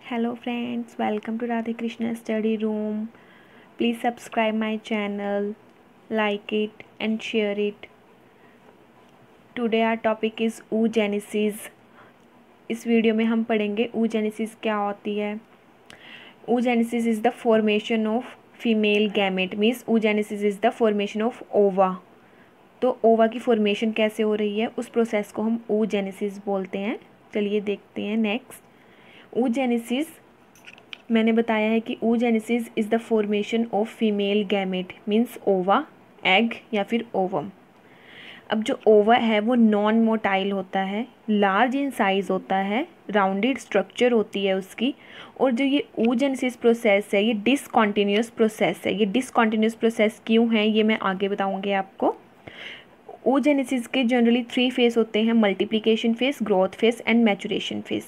Hello friends, welcome to Radhe Krishna study room. Please subscribe my channel, like it and share it. Today our topic is oogenesis. इस video में हम पढ़ेंगे oogenesis क्या होती है. Oogenesis is the formation of female gamete, means oogenesis is the formation of ova. तो ओवा की फॉर्मेशन कैसे हो रही है उस प्रोसेस को हम oogenesis बोलते हैं. चलिए देखते हैं. नेक्स्ट, oogenesis मैंने बताया है कि oogenesis is the formation of female gamete, means ओवा, एग या फिर ओवम. अब जो ओवा है वो नॉन मोटाइल होता है, लार्ज इन साइज़ होता है, राउंडेड स्ट्रक्चर होती है उसकी. और जो ये oogenesis प्रोसेस है ये डिसकॉन्टीन्यूस प्रोसेस है. ये डिसकॉन्टीन्यूस प्रोसेस क्यों है ये मैं आगे बताऊँगी आपको. oogenesis के जनरली 3 फेज़ होते हैं: multiplication phase, growth phase and maturation phase.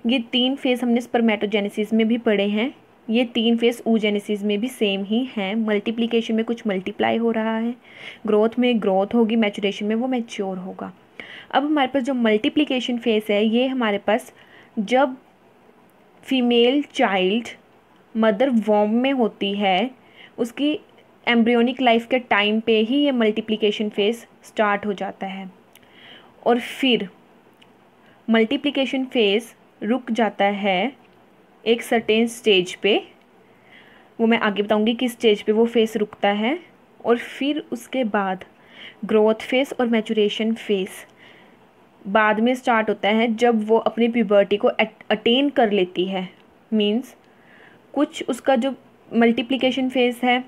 ये 3 फेज़ हमने स्पर्मेटोजेनेसिस में भी पढ़े हैं. ये 3 फेज़ oogenesis में भी सेम ही हैं. मल्टीप्लिकेशन में कुछ मल्टीप्लाई हो रहा है, ग्रोथ में ग्रोथ होगी, मैचुरेशन में वो मैच्योर होगा. अब हमारे पास जो मल्टीप्लिकेशन फेज़ है ये हमारे पास जब फीमेल चाइल्ड मदर वॉर्म में होती है, उसकी एम्ब्रियोनिक लाइफ के टाइम पे ही ये मल्टीप्लिकेशन फेज़ स्टार्ट हो जाता है. और फिर मल्टीप्लिकेशन फेज़ रुक जाता है एक सर्टेन स्टेज पे. वो मैं आगे बताऊंगी किस स्टेज पे वो फेज़ रुकता है. और फिर उसके बाद ग्रोथ फेज़ और मैचुरेशन फेज़ बाद में स्टार्ट होता है जब वो अपनी प्यूबर्टी को अटेन कर लेती है. मींस कुछ उसका जो मल्टीप्लिकेशन फेज़ है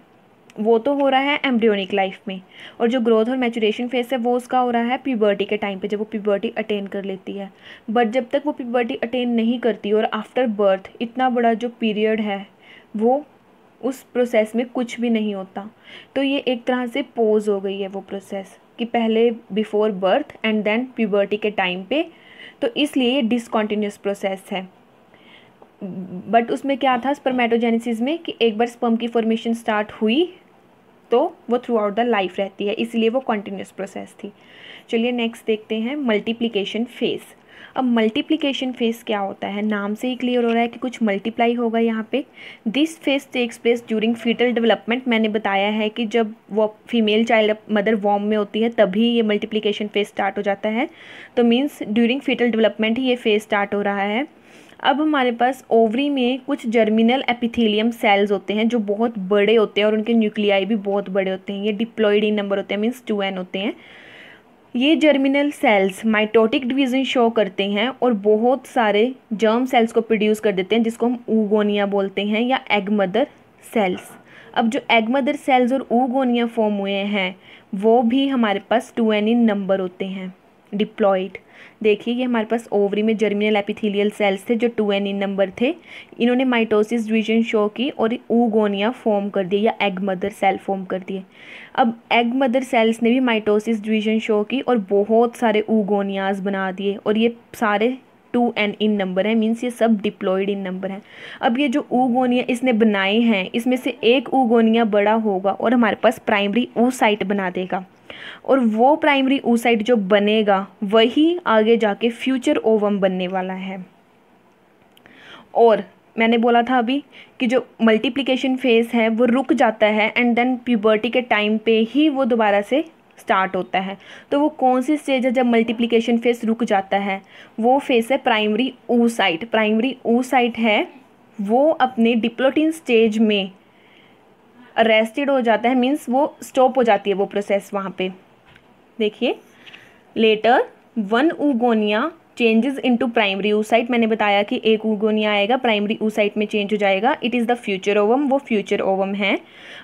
वो तो हो रहा है एम्ब्रियोनिक लाइफ में, और जो ग्रोथ और मैचुरेशन फेज़ है वो उसका हो रहा है प्यूबर्टी के टाइम पे, जब वो प्यूबर्टी अटेन कर लेती है. बट जब तक वो प्यूबर्टी अटेन नहीं करती और आफ्टर बर्थ इतना बड़ा जो पीरियड है वो उस प्रोसेस में कुछ भी नहीं होता. तो ये एक तरह से पोज हो गई है वो प्रोसेस कि पहले before birth and then puberty के टाइम पे. तो इसलिए ये डिसकॉन्टीन्यूस प्रोसेस है. बट उसमें क्या था स्पर्मेटोजेनेसिस में कि एक बार स्पर्म की फॉर्मेशन स्टार्ट हुई तो वो थ्रू आउट द लाइफ रहती है, इसलिए वो कॉन्टीन्यूस प्रोसेस थी. चलिए नेक्स्ट देखते हैं मल्टीप्लिकेशन फेज़. अब मल्टीप्लिकेशन फेज़ क्या होता है, नाम से ही क्लियर हो रहा है कि कुछ मल्टीप्लाई होगा यहाँ पे. This phase takes place during foetal development. मैंने बताया है कि जब वो फीमेल चाइल्ड मदर वॉर्म में होती है तभी ये मल्टीप्लिकेशन फेज़ स्टार्ट हो जाता है. तो मीन्स ड्यूरिंग फीटल डेवलपमेंट ही ये फेज़ स्टार्ट हो रहा है. अब हमारे पास ओवरी में कुछ जर्मिनल एपिथेलियम सेल्स होते हैं जो बहुत बड़े होते हैं और उनके न्यूक्लियाई भी बहुत बड़े होते हैं. ये डिप्लॉइड इन नंबर होते हैं, मीन्स 2n होते हैं. ये germinal cells mitotic division show करते हैं और बहुत सारे जर्म सेल्स को प्रोड्यूस कर देते हैं जिसको हम ऊगोनिया बोलते हैं या एग मदर सेल्स. अब जो एग मदर सेल्स और ऊगोनिया फॉर्म हुए हैं वो भी हमारे पास 2n इन नंबर होते हैं, डिप्लॉइड. देखिए ये हमारे पास ओवरी में जर्मिनल एपिथेलियल सेल्स थे जो 2n इन नंबर थे. इन्होंने माइटोसिस डिवीजन शो की और ऊगोनिया फॉर्म कर दिए या एग मदर सेल फॉर्म कर दिए. अब एग मदर सेल्स ने भी माइटोसिस डिवीजन शो की और बहुत सारे ऊगोनियाज बना दिए और ये सारे 2n इन नंबर है, मीन्स ये सब डिप्लॉइड इन नंबर है. अब ये जो ऊगोनिया इसने बनाए हैं इसमें से एक ऊगोनिया बड़ा होगा और हमारे पास प्राइमरी oocyte बना देगा. और वो प्राइमरी oocyte जो बनेगा वही आगे जाके फ्यूचर ओवम बनने वाला है. और मैंने बोला था अभी कि जो मल्टीप्लिकेशन फेज़ है वो रुक जाता है एंड देन प्यूबर्टी के टाइम पे ही वो दोबारा से स्टार्ट होता है. तो वो कौन सी स्टेज है जब मल्टीप्लिकेशन फेज़ रुक जाता है, वो फेज़ है प्राइमरी oocyte. प्राइमरी oocyte है वो अपने डिप्लोटिन स्टेज में अरेस्टेड हो जाता है, मीन्स वो स्टॉप हो जाती है वो प्रोसेस वहाँ पे. देखिए later one oogonia changes into primary oocyte. मैंने बताया कि एक ऊगोनिया आएगा प्राइमरी oocyte में चेंज हो जाएगा. It is the future ovum, वो फ्यूचर ओवम है.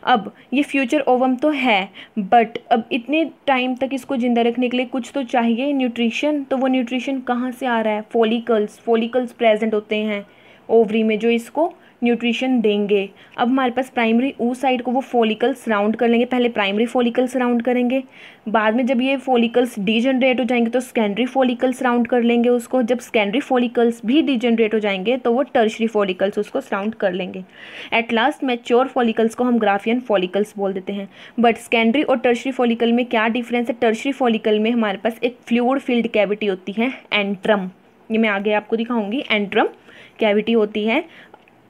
अब ये फ्यूचर ओवम तो है बट अब इतने टाइम तक इसको जिंदा रखने के लिए कुछ तो चाहिए न्यूट्रिशन. तो वो न्यूट्रिशन कहाँ से आ रहा है, फॉलिकल्स प्रेजेंट होते हैं ओवरी में जो इसको न्यूट्रिशन देंगे. अब हमारे पास प्राइमरी oocyte को वो फॉलिकल्स सराउंड कर लेंगे. पहले प्राइमरी फॉलिकल्स सराउंड करेंगे, बाद में जब ये फॉलिकल्स डीजनरेट हो जाएंगे तो सेकेंडरी फॉलिकल्स सराउंड कर लेंगे उसको. जब सेकेंडरी फॉलिकल्स भी डीजनरेट हो जाएंगे तो वो टर्शरी फॉलिकल्स उसको सराउंड कर लेंगे. एट लास्ट मैच्योर फॉलिकल्स को हम ग्राफियन फॉलिकल्स बोल देते हैं. बट सेकेंडरी और टर्शरी फॉलिकल में क्या डिफरेंस है, टर्शरी फॉलिकल में हमारे पास एक फ्लूइड फिल्ड कैविटी होती है एंट्रम. ये मैं आगे आपको दिखाऊंगी. एंट्रम कैविटी होती है।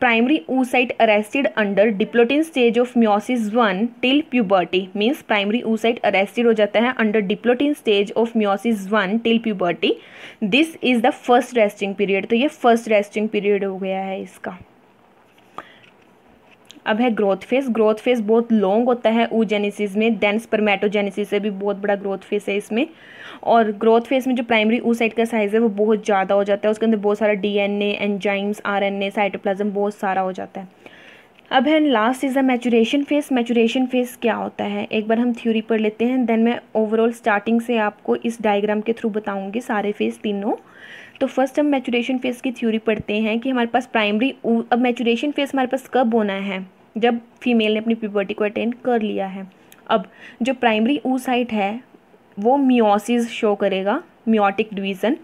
Primary oocyte arrested under diplotene stage of meiosis 1 till puberty, means primary oocyte arrested हो जाता है under diplotene stage of meiosis 1 till puberty. This is the first resting period. तो ये फर्स्ट रेस्टिंग पीरियड हो गया है इसका। अब है ग्रोथ फेज। ग्रोथ फेज बहुत लॉन्ग होता है oogenesis में, देन स्पर्मेटोजेनेसिस से भी बहुत बड़ा ग्रोथ फेज है इसमें। और ग्रोथ फेज में जो प्राइमरी oocyte का साइज़ है वो बहुत ज़्यादा हो जाता है, उसके अंदर बहुत सारा DNA, एंजाइम्स, RNA, साइटोप्लाज्म बहुत सारा हो जाता है। अब है last is the maturation phase. Maturation phase क्या होता है, एक बार हम थ्योरी पढ़ लेते हैं, देन मैं ओवरऑल स्टार्टिंग से आपको इस डायग्राम के थ्रू बताऊँगी सारे फेज तीनों। तो फर्स्ट हम मैचुरेशन फेज की थ्योरी पढ़ते हैं कि हमारे पास अब मैचुरेशन फेज हमारे पास कब होना है, जब फीमेल ने अपनी प्यूबर्टी को अटेन कर लिया है। अब जो प्राइमरी oocyte है वो मियोसिस शो करेगा, मियोटिक डिवीज़न,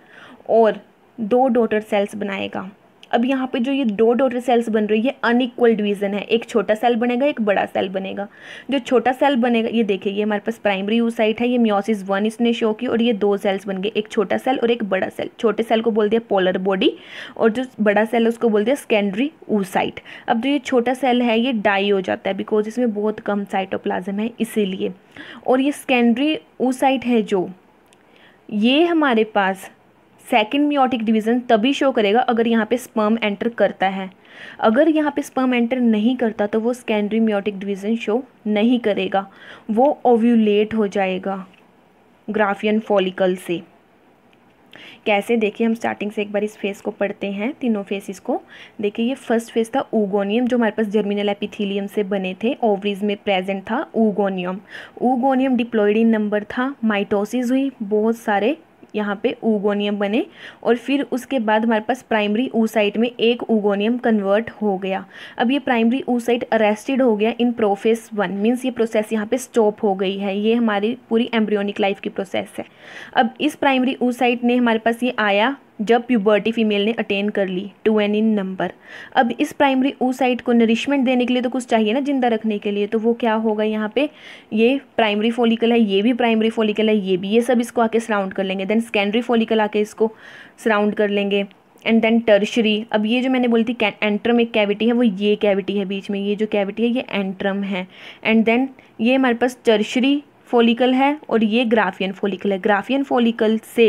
और 2 डॉटर सेल्स बनाएगा। अब यहाँ पे जो ये 2 डॉटर सेल्स बन रही है ये अनइक्वल डिवीज़न है, एक छोटा सेल बनेगा, एक बड़ा सेल बनेगा। जो छोटा सेल बनेगा, ये देखिए ये हमारे पास प्राइमरी oocyte है, ये मियोसिस 1 इसने शो की, और ये 2 सेल्स बन गए, एक छोटा सेल और एक बड़ा सेल। छोटे सेल को बोल दिया पोलर बॉडी, और जो बड़ा सेल है उसको बोल दिया सेकेंडरी oocyte। अब जो ये छोटा सेल है ये डाई हो जाता है बिकॉज इसमें बहुत कम साइटोप्लाज्म है इसीलिए। और ये सेकेंडरी oocyte है जो, ये हमारे पास सेकेंड मियोटिक डिवीज़न तभी शो करेगा अगर यहाँ पे स्पर्म एंटर करता है। अगर यहाँ पे स्पर्म एंटर नहीं करता तो वो सेकेंडरी मियोटिक डिवीज़न शो नहीं करेगा, वो ओव्यूलेट हो जाएगा ग्राफियन फॉलिकल से। कैसे, देखिए हम स्टार्टिंग से एक बार इस फेस को पढ़ते हैं, तीनों फेसिस को। देखिए ये फर्स्ट फेस था oogonium, जो हमारे पास जर्मिनल एपिथेलियम से बने थे, ओवरीज में प्रेजेंट था oogoनियम। oogoनियम डिप्लॉयड इन नंबर था, माइटोसिस हुई, बहुत सारे यहाँ पे oogoनियम बने, और फिर उसके बाद हमारे पास प्राइमरी oocyte में एक oogoनियम कन्वर्ट हो गया। अब ये प्राइमरी oocyte अरेस्टेड हो गया इन प्रोफेस 1, मीन्स ये प्रोसेस यहाँ पे स्टॉप हो गई है, ये हमारी पूरी एम्ब्रियोनिक लाइफ की प्रोसेस है। अब इस प्राइमरी oocyte ने हमारे पास ये आया जब प्यूबर्टी फीमेल ने अटेन कर ली 2n इन नंबर। अब इस प्राइमरी oocyte को नरिशमेंट देने के लिए तो कुछ चाहिए ना जिंदा रखने के लिए, तो वो क्या होगा, यहाँ पे ये प्राइमरी फॉलिकल है, ये भी प्राइमरी फॉलिकल है, ये भी, ये सब इसको आके सराउंड कर लेंगे, देन सेकेंडरी फॉलिकल आके इसको सराउंड कर लेंगे, एंड देन टर्शरी। अब ये जो मैंने बोली थी एंट्रम एक कैविटी है, वो ये कैविटी है बीच में, ये जो कैविटी है ये एंट्रम है, एंड देन ये हमारे पास टर्शरी फॉलिकल है, और ये ग्राफियन फॉलिकल है। ग्राफियन फॉलिकल से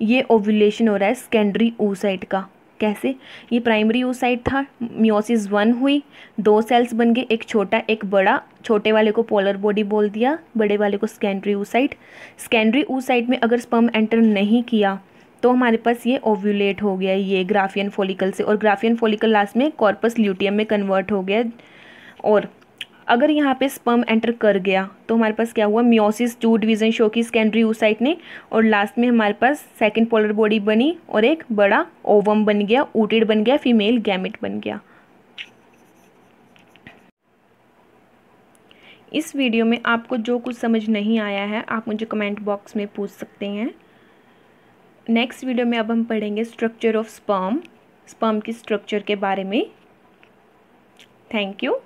ये ओव्यूलेशन हो रहा है सेकेंडरी oocyte का। कैसे, ये प्राइमरी oocyte था, मियोसिस 1 हुई, 2 सेल्स बन गए, एक छोटा एक बड़ा, छोटे वाले को पोलर बॉडी बोल दिया, बड़े वाले को सेकेंडरी oocyte। सेकेंडरी oocyte में अगर स्पर्म एंटर नहीं किया तो हमारे पास ये ओव्यूलेट हो गया ये ग्राफियन फॉलिकल से, और ग्राफियन फॉलिकल लास्ट में कॉर्पस ल्यूटियम में कन्वर्ट हो गया। और अगर यहाँ पे स्पर्म एंटर कर गया तो हमारे पास क्या हुआ, मियोसिस 2 डिवीज़न शो की सेकेंडरी oocyte ने, और लास्ट में हमारे पास सेकंड पोलर बॉडी बनी और एक बड़ा ओवम बन गया, ऊटेड बन गया, फीमेल गैमेट बन गया। इस वीडियो में आपको जो कुछ समझ नहीं आया है आप मुझे कमेंट बॉक्स में पूछ सकते हैं। नेक्स्ट वीडियो में अब हम पढ़ेंगे स्ट्रक्चर ऑफ स्पर्म, स्पर्म की स्ट्रक्चर के बारे में। Thank you.